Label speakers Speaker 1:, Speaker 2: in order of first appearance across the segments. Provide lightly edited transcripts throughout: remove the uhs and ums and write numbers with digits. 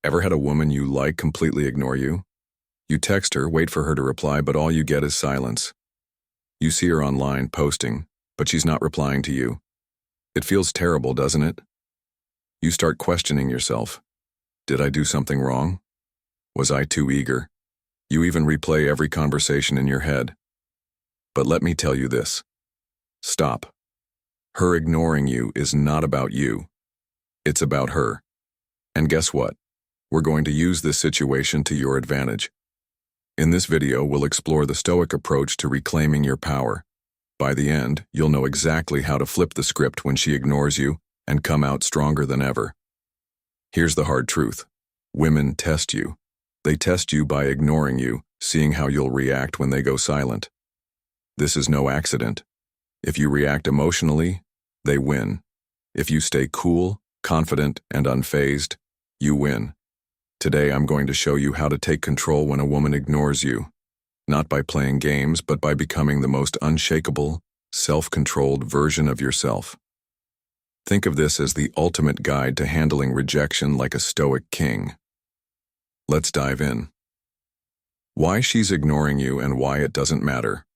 Speaker 1: Ever had a woman you like completely ignore you? You text her, wait for her to reply, but all you get is silence. You see her online posting, but she's not replying to you. It feels terrible, doesn't it? You start questioning yourself. Did I do something wrong? Was I too eager? You even replay every conversation in your head. But let me tell you this. Stop. Her ignoring you is not about you. It's about her. And guess what? We're going to use this situation to your advantage. In this video, we'll explore the Stoic approach to reclaiming your power. By the end, you'll know exactly how to flip the script when she ignores you and come out stronger than ever. Here's the hard truth. Women test you. They test you by ignoring you, seeing how you'll react when they go silent. This is no accident. If you react emotionally, they win. If you stay cool, confident, and unfazed, you win. Today I'm going to show you how to take control when a woman ignores you, not by playing games, but by becoming the most unshakable, self-controlled version of yourself. Think of this as the ultimate guide to handling rejection like a Stoic king. Let's dive in. Why she's ignoring you and why it doesn't matter.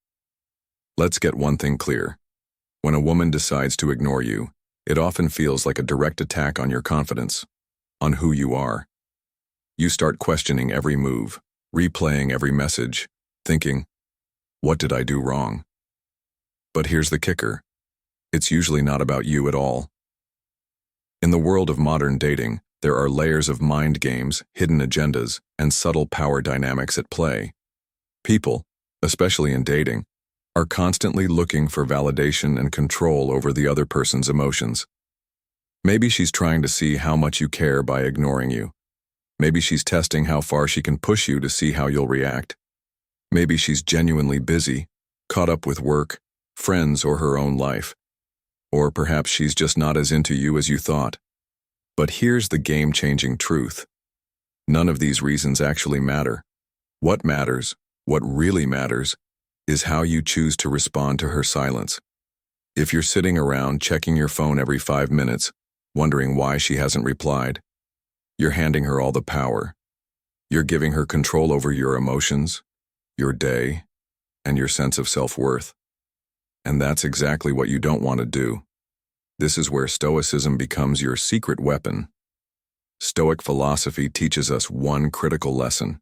Speaker 1: Let's get one thing clear. When a woman decides to ignore you, it often feels like a direct attack on your confidence, on who you are. You start questioning every move, replaying every message, thinking, what did I do wrong? But here's the kicker. It's usually not about you at all. In the world of modern dating, there are layers of mind games, hidden agendas, and subtle power dynamics at play. People, especially in dating, are constantly looking for validation and control over the other person's emotions. Maybe she's trying to see how much you care by ignoring you. Maybe she's testing how far she can push you to see how you'll react. Maybe she's genuinely busy, caught up with work, friends, or her own life. Or perhaps she's just not as into you as you thought. But here's the game-changing truth. None of these reasons actually matter. What matters, what really matters, is how you choose to respond to her silence. If you're sitting around checking your phone every 5 minutes, wondering why she hasn't replied, you're handing her all the power. You're giving her control over your emotions, your day, and your sense of self-worth. And that's exactly what you don't want to do. This is where Stoicism becomes your secret weapon. Stoic philosophy teaches us one critical lesson.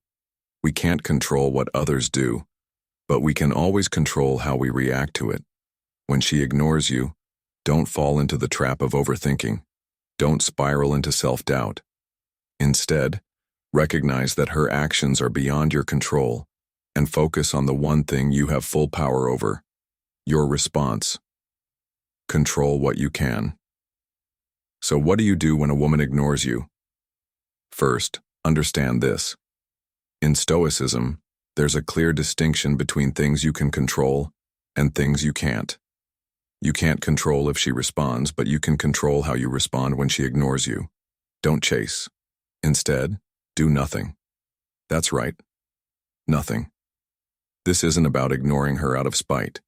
Speaker 1: We can't control what others do, but we can always control how we react to it. When she ignores you, don't fall into the trap of overthinking. Don't spiral into self-doubt. Instead, recognize that her actions are beyond your control and focus on the one thing you have full power over, your response. Control what you can. So what do you do when a woman ignores you? First, understand this. In Stoicism, there's a clear distinction between things you can control and things you can't. You can't control if she responds, but you can control how you respond when she ignores you. Don't chase. Instead, do nothing. That's right. Nothing. This isn't about ignoring her out of spite.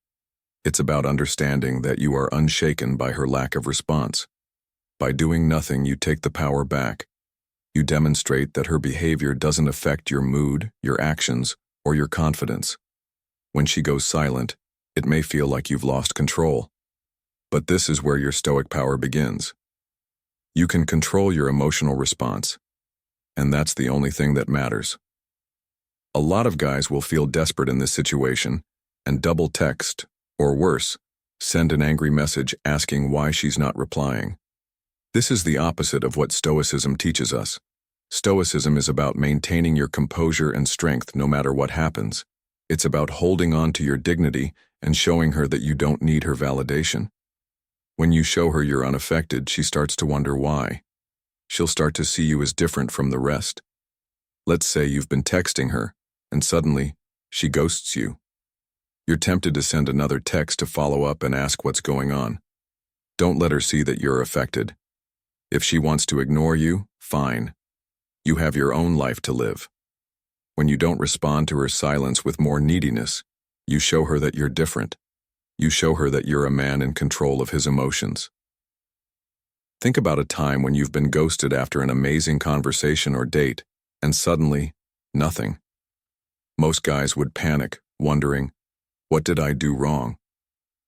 Speaker 1: It's about understanding that you are unshaken by her lack of response. By doing nothing, you take the power back. You demonstrate that her behavior doesn't affect your mood, your actions, or your confidence. When she goes silent, it may feel like you've lost control. But this is where your Stoic power begins. You can control your emotional response. And that's the only thing that matters. A lot of guys will feel desperate in this situation and double text, or worse, send an angry message asking why she's not replying. This is the opposite of what Stoicism teaches us. Stoicism is about maintaining your composure and strength no matter what happens. It's about holding on to your dignity and showing her that you don't need her validation. When you show her you're unaffected, she starts to wonder why. She'll start to see you as different from the rest. Let's say you've been texting her, and suddenly, she ghosts you. You're tempted to send another text to follow up and ask what's going on. Don't let her see that you're affected. If she wants to ignore you, fine. You have your own life to live. When you don't respond to her silence with more neediness, you show her that you're different. You show her that you're a man in control of his emotions. Think about a time when you've been ghosted after an amazing conversation or date, and suddenly, nothing. Most guys would panic, wondering, what did I do wrong?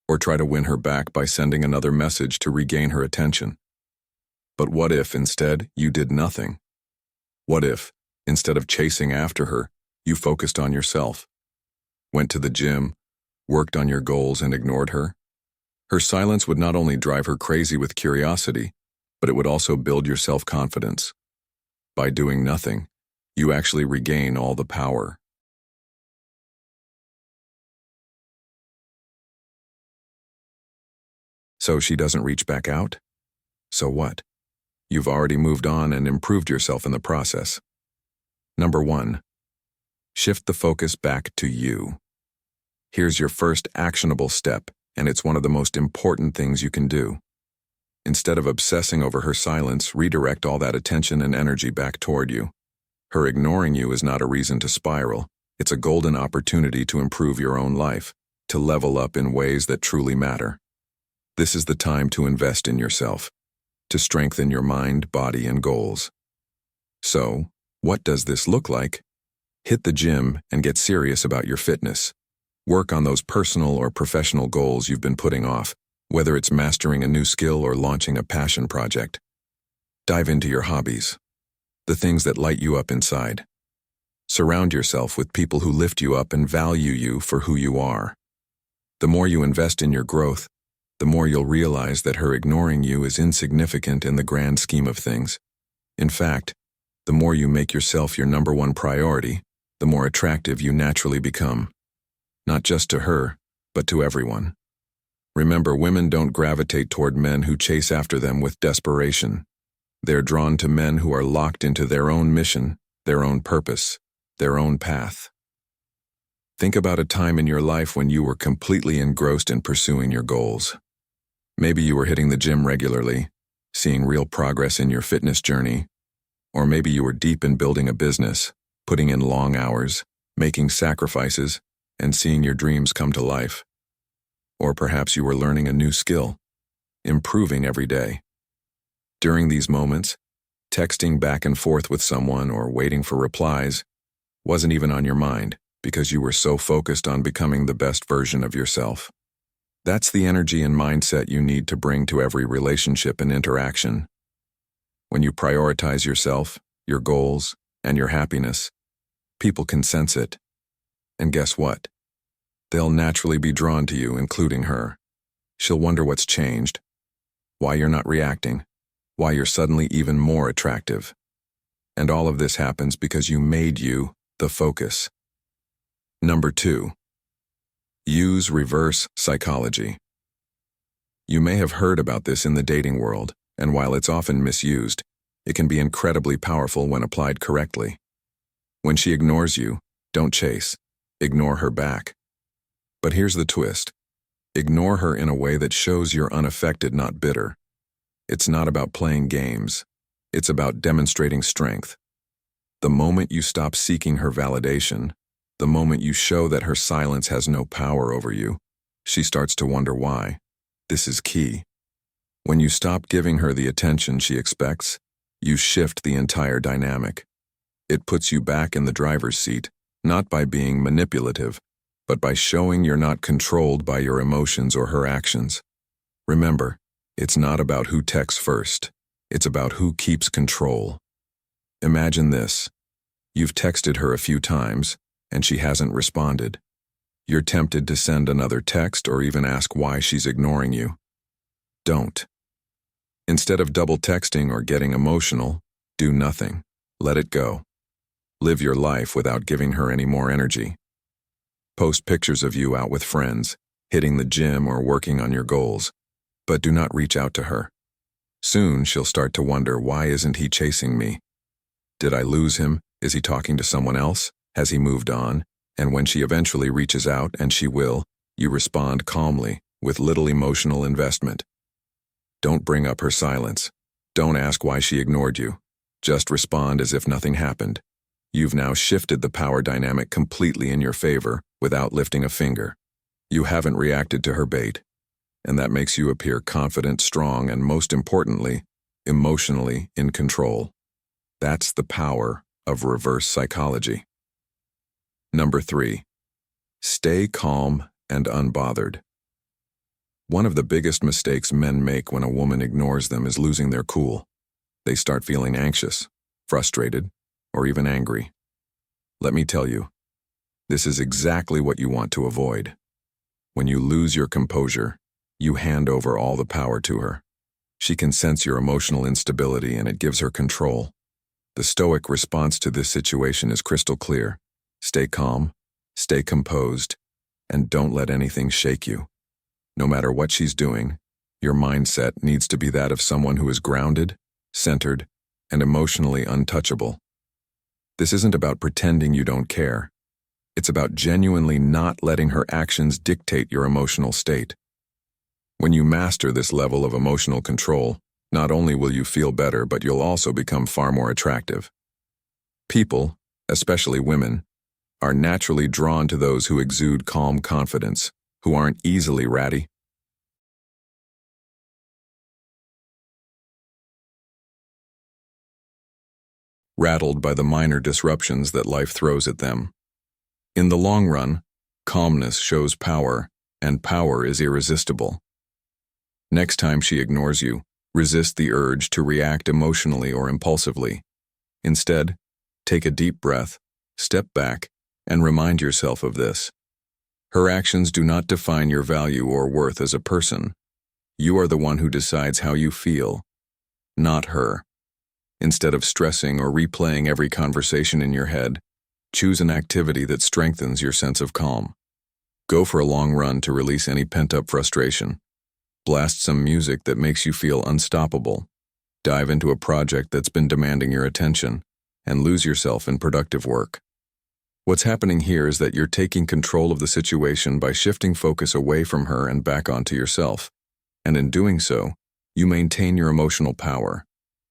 Speaker 1: Or try to win her back by sending another message to regain her attention. But what if, instead, you did nothing? What if, instead of chasing after her, you focused on yourself? Went to the gym, worked on your goals, and ignored her? Her silence would not only drive her crazy with curiosity, but it would also build your self-confidence. By doing nothing, you actually regain all the power. So she doesn't reach back out? So what? You've already moved on and improved yourself in the process. Number 1. Shift the focus back to you. Here's your first actionable step, and it's one of the most important things you can do. Instead of obsessing over her silence, redirect all that attention and energy back toward you. Her ignoring you is not a reason to spiral. It's a golden opportunity to improve your own life, to level up in ways that truly matter. This is the time to invest in yourself, to strengthen your mind, body, and goals. So, what does this look like? Hit the gym and get serious about your fitness. Work on those personal or professional goals you've been putting off, whether it's mastering a new skill or launching a passion project. Dive into your hobbies, the things that light you up inside. Surround yourself with people who lift you up and value you for who you are. The more you invest in your growth, the more you'll realize that her ignoring you is insignificant in the grand scheme of things. In fact, the more you make yourself your number one priority, the more attractive you naturally become. Not just to her, but to everyone. Remember, women don't gravitate toward men who chase after them with desperation. They're drawn to men who are locked into their own mission, their own purpose, their own path. Think about a time in your life when you were completely engrossed in pursuing your goals. Maybe you were hitting the gym regularly, seeing real progress in your fitness journey, or maybe you were deep in building a business, putting in long hours, making sacrifices, and seeing your dreams come to life. Or perhaps you were learning a new skill, improving every day. During these moments, texting back and forth with someone or waiting for replies wasn't even on your mind because you were so focused on becoming the best version of yourself. That's the energy and mindset you need to bring to every relationship and interaction. When you prioritize yourself, your goals, and your happiness, people can sense it. And guess what? They'll naturally be drawn to you, including her. She'll wonder what's changed, why you're not reacting, why you're suddenly even more attractive. And all of this happens because you made you the focus. Number 2. Use reverse psychology. You may have heard about this in the dating world, and while it's often misused, it can be incredibly powerful when applied correctly. When she ignores you, don't chase. Ignore her back. But here's the twist. Ignore her in a way that shows you're unaffected, not bitter. It's not about playing games. It's about demonstrating strength. The moment you stop seeking her validation, the moment you show that her silence has no power over you, she starts to wonder why. This is key. When you stop giving her the attention she expects, you shift the entire dynamic. It puts you back in the driver's seat, not by being manipulative, but by showing you're not controlled by your emotions or her actions. Remember, it's not about who texts first. It's about who keeps control. Imagine this. You've texted her a few times, and she hasn't responded. You're tempted to send another text or even ask why she's ignoring you. Don't. Instead of double texting or getting emotional, do nothing. Let it go. Live your life without giving her any more energy. Post pictures of you out with friends, hitting the gym or working on your goals, but do not reach out to her. Soon she'll start to wonder, why isn't he chasing me? Did I lose him? Is he talking to someone else? Has he moved on? And when she eventually reaches out, and she will, you respond calmly, with little emotional investment. Don't bring up her silence. Don't ask why she ignored you. Just respond as if nothing happened. You've now shifted the power dynamic completely in your favor without lifting a finger. You haven't reacted to her bait. And that makes you appear confident, strong, and most importantly, emotionally in control. That's the power of reverse psychology. Number 3. Stay calm and unbothered. One of the biggest mistakes men make when a woman ignores them is losing their cool. They start feeling anxious, frustrated, or even angry. Let me tell you, this is exactly what you want to avoid. When you lose your composure, you hand over all the power to her. She can sense your emotional instability and it gives her control. The Stoic response to this situation is crystal clear. Stay calm, stay composed, and don't let anything shake you. No matter what she's doing, your mindset needs to be that of someone who is grounded, centered, and emotionally untouchable. This isn't about pretending you don't care. It's about genuinely not letting her actions dictate your emotional state. When you master this level of emotional control, not only will you feel better, but you'll also become far more attractive. People, especially women, are naturally drawn to those who exude calm confidence, who aren't easily ratty. Rattled by the minor disruptions that life throws at them. In the long run, calmness shows power, and power is irresistible. Next time she ignores you, resist the urge to react emotionally or impulsively. Instead, take a deep breath, step back, and remind yourself of this. Her actions do not define your value or worth as a person. You are the one who decides how you feel, not her. Instead of stressing or replaying every conversation in your head, choose an activity that strengthens your sense of calm. Go for a long run to release any pent-up frustration. Blast some music that makes you feel unstoppable. Dive into a project that's been demanding your attention, and lose yourself in productive work. What's happening here is that you're taking control of the situation by shifting focus away from her and back onto yourself. And in doing so, you maintain your emotional power.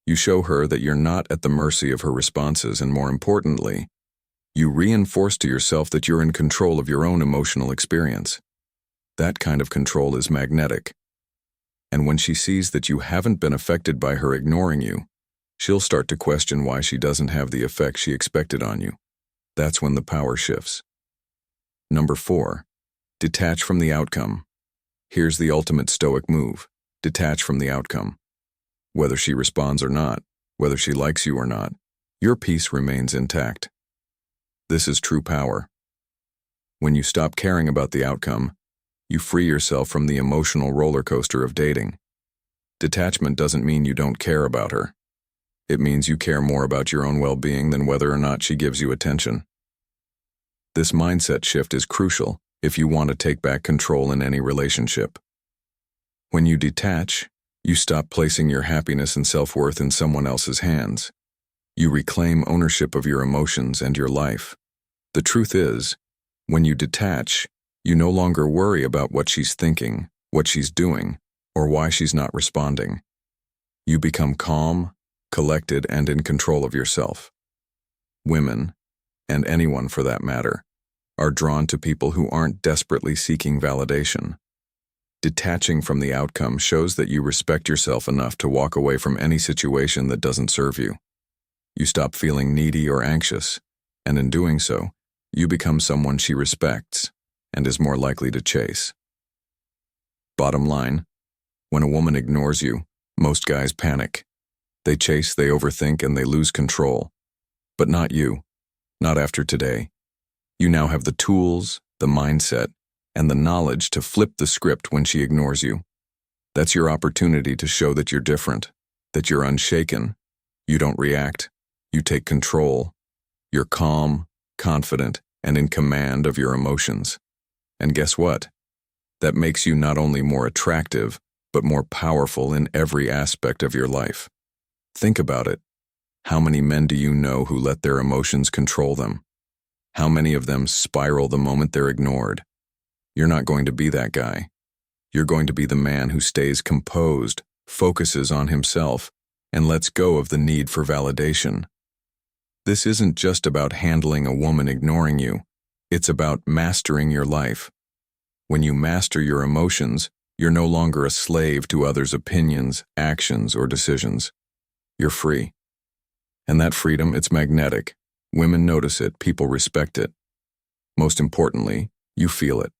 Speaker 1: You show her that you're not at the mercy of her responses, and more importantly, you reinforce to yourself that you're in control of your own emotional experience. That kind of control is magnetic. And when she sees that you haven't been affected by her ignoring you, she'll start to question why she doesn't have the effect she expected on you. That's when the power shifts. Number 4. Detach from the outcome. Here's the ultimate Stoic move. Detach from the outcome. Whether she responds or not, whether she likes you or not, your peace remains intact. This is true power. When you stop caring about the outcome, you free yourself from the emotional roller coaster of dating. Detachment doesn't mean you don't care about her. It means you care more about your own well-being than whether or not she gives you attention. This mindset shift is crucial if you want to take back control in any relationship. When you detach, you stop placing your happiness and self-worth in someone else's hands. You reclaim ownership of your emotions and your life. The truth is, when you detach, you no longer worry about what she's thinking, what she's doing, or why she's not responding. You become calm, collected, and in control of yourself. Women, and anyone for that matter, are drawn to people who aren't desperately seeking validation. Detaching from the outcome shows that you respect yourself enough to walk away from any situation that doesn't serve you. You stop feeling needy or anxious, and in doing so, you become someone she respects and is more likely to chase. Bottom line, when a woman ignores you, most guys panic. They chase, they overthink, and they lose control. But not you. Not after today. You now have the tools, the mindset, and the knowledge to flip the script when she ignores you. That's your opportunity to show that you're different, that you're unshaken. You don't react. You take control. You're calm, confident, and in command of your emotions. And guess what? That makes you not only more attractive, but more powerful in every aspect of your life. Think about it. How many men do you know who let their emotions control them? How many of them spiral the moment they're ignored? You're not going to be that guy. You're going to be the man who stays composed, focuses on himself, and lets go of the need for validation. This isn't just about handling a woman ignoring you. It's about mastering your life. When you master your emotions, you're no longer a slave to others' opinions, actions, or decisions. You're free. And that freedom, it's magnetic. Women notice it, people respect it. Most importantly, you feel it.